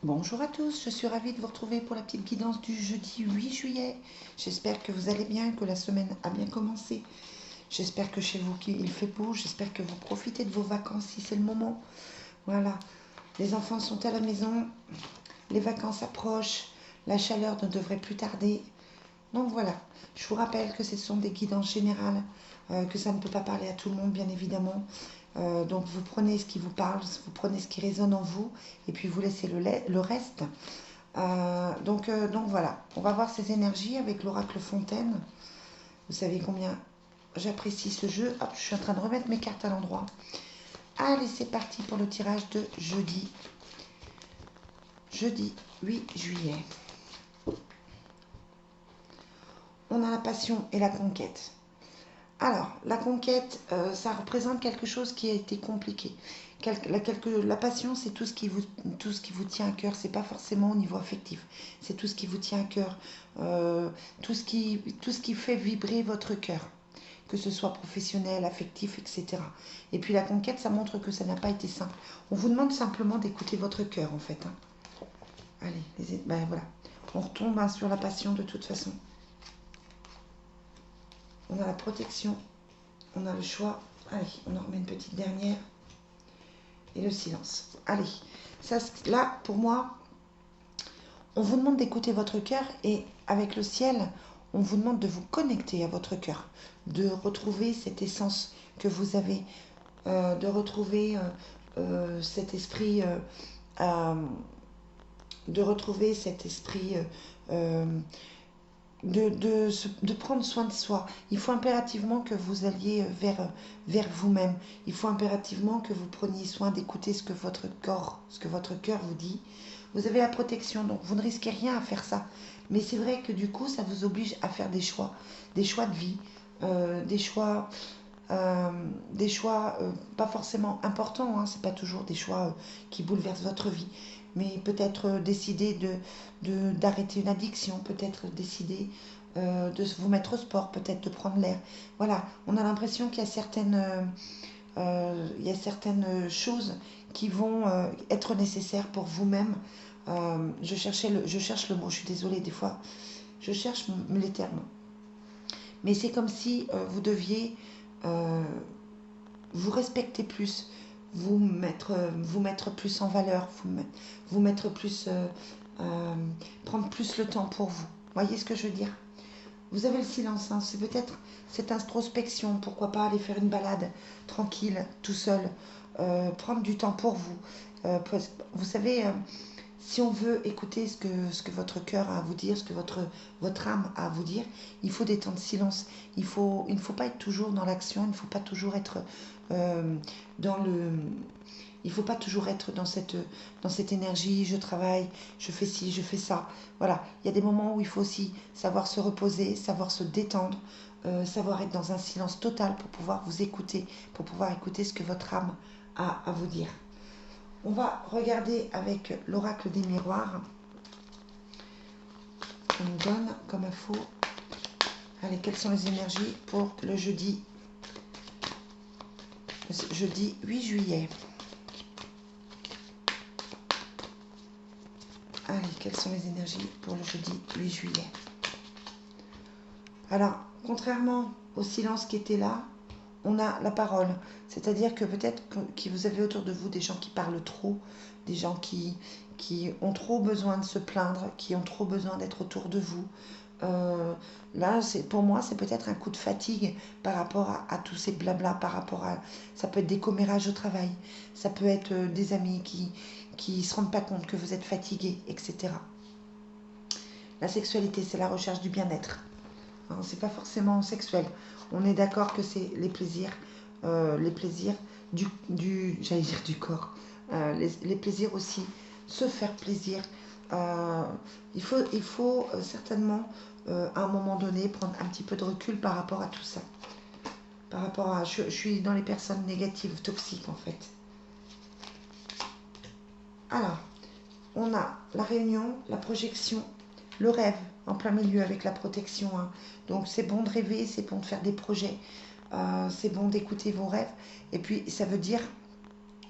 Bonjour à tous, je suis ravie de vous retrouver pour la petite guidance du jeudi 8 juillet. J'espère que vous allez bien, que la semaine a bien commencé. J'espère que chez vous il fait beau, j'espère que vous profitez de vos vacances si c'est le moment. Voilà, les enfants sont à la maison, les vacances approchent, la chaleur ne devrait plus tarder. Donc voilà, je vous rappelle que ce sont des guidances générales, que ça ne peut pas parler à tout le monde bien évidemment. Donc vous prenez ce qui vous parle, vous prenez ce qui résonne en vous et puis vous laissez le reste. Donc voilà, on va voir ces énergies avec l'oracle Fontaine. Vous savez combien j'apprécie ce jeu. Hop, je suis en train de remettre mes cartes à l'endroit. Allez, c'est parti pour le tirage de jeudi. Jeudi 8 juillet. On a la passion et la conquête. Alors, la conquête, ça représente quelque chose qui a été compliqué. La passion, c'est tout ce qui vous tient à cœur. C'est pas forcément au niveau affectif. C'est tout ce qui vous tient à cœur. Tout ce qui fait vibrer votre cœur. Que ce soit professionnel, affectif, etc. Et puis la conquête, ça montre que ça n'a pas été simple. On vous demande simplement d'écouter votre cœur, en fait. Hein. Allez, ben voilà. On retombe sur la passion de toute façon. On a la protection. On a le choix. Allez, on en remet une petite dernière. Et le silence. Allez, ça, là, pour moi, on vous demande d'écouter votre cœur et avec le ciel, on vous demande de vous connecter à votre cœur, de retrouver cette essence que vous avez, de retrouver cet esprit, euh, de retrouver cet esprit de prendre soin de soi. Il faut impérativement que vous alliez vers vous-même. Il faut impérativement que vous preniez soin d'écouter ce que votre corps, ce que votre cœur vous dit. Vous avez la protection, donc vous ne risquez rien à faire ça. Mais c'est vrai que du coup, ça vous oblige à faire des choix de vie, des choix, pas forcément importants, hein, c'est pas toujours des choix qui bouleversent votre vie, mais peut-être décider d'arrêter une addiction, peut-être décider de vous mettre au sport, peut-être de prendre l'air. Voilà, on a l'impression qu'il y a il y a certaines choses qui vont être nécessaires pour vous-même. Je cherche le mot, je suis désolée, des fois, je cherche les termes. Mais c'est comme si vous deviez euh, vous respecter plus, vous mettre plus en valeur, vous mettre plus, euh, prendre plus le temps pour vous. Voyez ce que je veux dire? Vous avez le silence, hein, c'est peut-être cette introspection, pourquoi pas aller faire une balade tranquille, tout seul, prendre du temps pour vous. Vous savez, si on veut écouter ce que votre cœur a à vous dire, ce que votre âme a à vous dire, il faut des temps de silence. Il ne faut pas être toujours dans l'action, il ne faut pas toujours être euh, dans le... Il ne faut pas toujours être dans cette énergie, je travaille, je fais ci, je fais ça. Voilà, il y a des moments où il faut aussi savoir se reposer, savoir se détendre, savoir être dans un silence total pour pouvoir vous écouter, pour pouvoir écouter ce que votre âme a à vous dire. On va regarder avec l'oracle des miroirs qu'on nous donne comme info. Allez, quelles sont les énergies pour le jeudi 8 juillet. Allez, quelles sont les énergies pour le jeudi 8 juillet. Alors, contrairement au silence qui était là, on a la parole. C'est-à-dire que peut-être que vous avez autour de vous des gens qui parlent trop, des gens qui ont trop besoin de se plaindre, qui ont trop besoin d'être autour de vous. Euh, Là, pour moi, c'est peut-être un coup de fatigue par rapport à tous ces blabla, par rapport à... Ça peut être des commérages au travail, ça peut être des amis qui ne se rendent pas compte que vous êtes fatigué, etc. La sexualité, c'est la recherche du bien-être. Hein, c'est pas forcément sexuel. On est d'accord que c'est les plaisirs j'allais dire du corps, les plaisirs aussi, se faire plaisir. Euh, il faut certainement à un moment donné prendre un petit peu de recul par rapport à tout ça. Par rapport à, je suis dans les personnes négatives, toxiques en fait. Alors, on a la réunion, la projection, le rêve en plein milieu avec la protection. Hein. Donc c'est bon de rêver, c'est bon de faire des projets, c'est bon d'écouter vos rêves. Et puis ça veut dire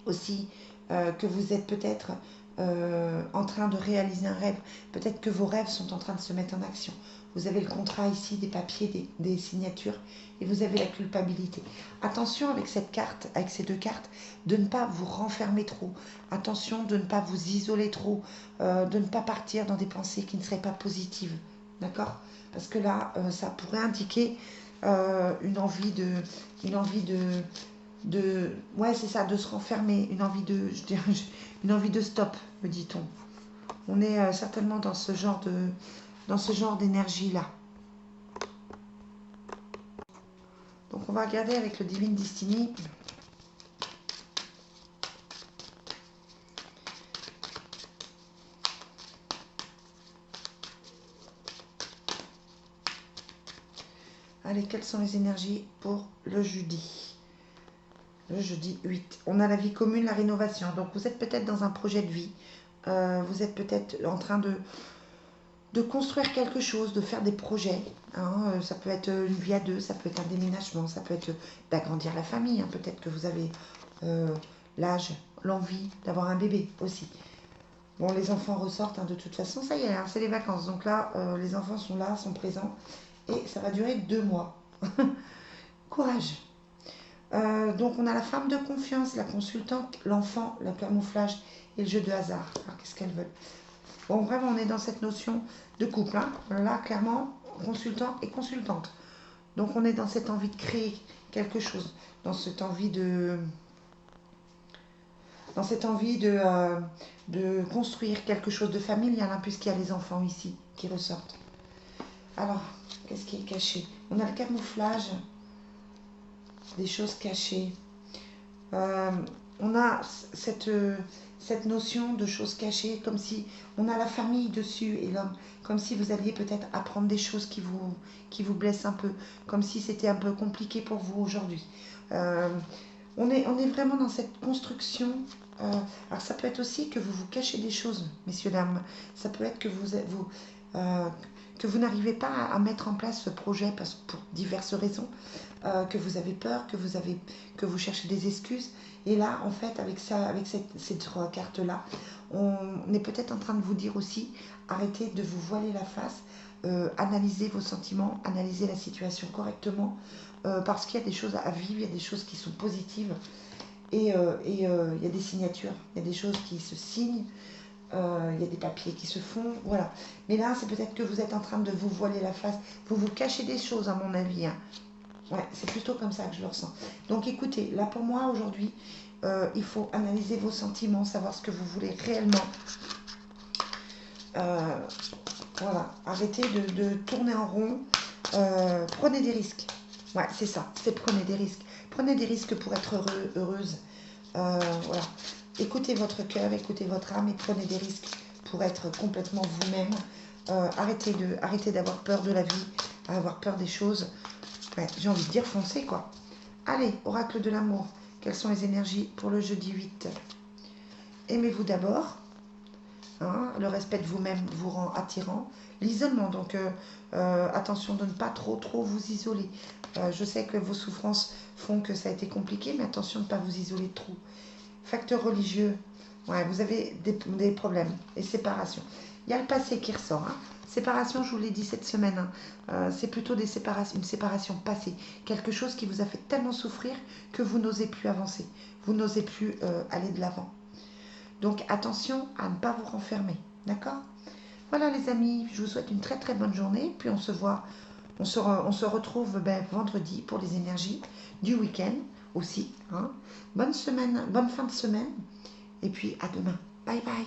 aussi que vous êtes peut-être en train de réaliser un rêve. Peut-être que vos rêves sont en train de se mettre en action. Vous avez le contrat ici, des papiers, des signatures, et vous avez la culpabilité. Attention avec cette carte, avec ces deux cartes, de ne pas vous renfermer trop. Attention de ne pas vous isoler trop, de ne pas partir dans des pensées qui ne seraient pas positives. D'accord? Parce que là, ça pourrait indiquer une envie ouais, c'est ça, de se renfermer, une envie je dirais, une envie de stop, me dit-on. On est certainement dans ce genre d'énergie-là. Donc on va regarder avec le Divine Destiny. Allez, quelles sont les énergies pour le jeudi? Le jeudi 8. On a la vie commune, la rénovation. Donc vous êtes peut-être dans un projet de vie. Vous êtes peut-être en train de construire quelque chose, de faire des projets. Hein. Ça peut être une vie à deux, ça peut être un déménagement, ça peut être d'agrandir la famille. Hein. Peut-être que vous avez l'âge, l'envie d'avoir un bébé aussi. Bon, les enfants ressortent hein, de toute façon, ça y est, hein, c'est les vacances. Donc là, les enfants sont là, sont présents. Et ça va durer 2 mois. Courage. Donc on a la femme de confiance, la consultante, l'enfant, le camouflage et le jeu de hasard. Alors qu'est-ce qu'elles veulent? Bon, vraiment, on est dans cette notion de couple. Hein. Là, clairement, consultant et consultante. Donc on est dans cette envie de créer quelque chose, dans cette envie de construire quelque chose de familial, hein, puisqu'il y a les enfants ici qui ressortent. Alors, qu'est-ce qui est caché? On a le camouflage, des choses cachées. On a cette notion de choses cachées, comme si on a la famille dessus et l'homme, comme si vous alliez peut-être apprendre des choses qui vous blessent un peu, comme si c'était un peu compliqué pour vous aujourd'hui. On est vraiment dans cette construction. Alors ça peut être aussi que vous vous cachez des choses, messieurs, dames. Ça peut être que vous n'arrivez pas à mettre en place ce projet pour diverses raisons, que vous avez peur, que vous cherchez des excuses. Et là, en fait, avec ces trois cartes-là, on est peut-être en train de vous dire aussi, arrêtez de vous voiler la face, analysez vos sentiments, analysez la situation correctement, parce qu'il y a des choses à vivre, il y a des choses qui sont positives, et il y a des signatures, il y a des choses qui se signent, il y a des papiers qui se font, voilà. Mais là, c'est peut-être que vous êtes en train de vous voiler la face, vous vous cachez des choses, à mon avis. Hein. Ouais, c'est plutôt comme ça que je le ressens. Donc écoutez, là pour moi aujourd'hui, il faut analyser vos sentiments, savoir ce que vous voulez réellement. Voilà, arrêtez de tourner en rond, prenez des risques. Ouais, c'est ça, c'est prenez des risques. Prenez des risques pour être heureuse. Voilà. Écoutez votre cœur, écoutez votre âme et prenez des risques pour être complètement vous-même. Arrêtez d'avoir peur de la vie, avoir peur des choses. Ouais, j'ai envie de dire foncez quoi. Allez, oracle de l'amour. Quelles sont les énergies pour le jeudi 8? Aimez-vous d'abord. Hein, le respect de vous-même vous rend attirant. L'isolement, donc attention de ne pas trop vous isoler. Je sais que vos souffrances font que ça a été compliqué, mais attention de ne pas vous isoler trop. Facteur religieux, ouais, vous avez des problèmes, des séparations. Il y a le passé qui ressort. Hein. Séparation, je vous l'ai dit cette semaine, hein, c'est plutôt une séparation passée. Quelque chose qui vous a fait tellement souffrir que vous n'osez plus avancer. Vous n'osez plus aller de l'avant. Donc attention à ne pas vous renfermer. D'accord? Voilà les amis, je vous souhaite une très très bonne journée. Puis on se voit, on se retrouve vendredi pour les énergies du week-end aussi. Hein. Bonne semaine, bonne fin de semaine. Et puis à demain. Bye bye.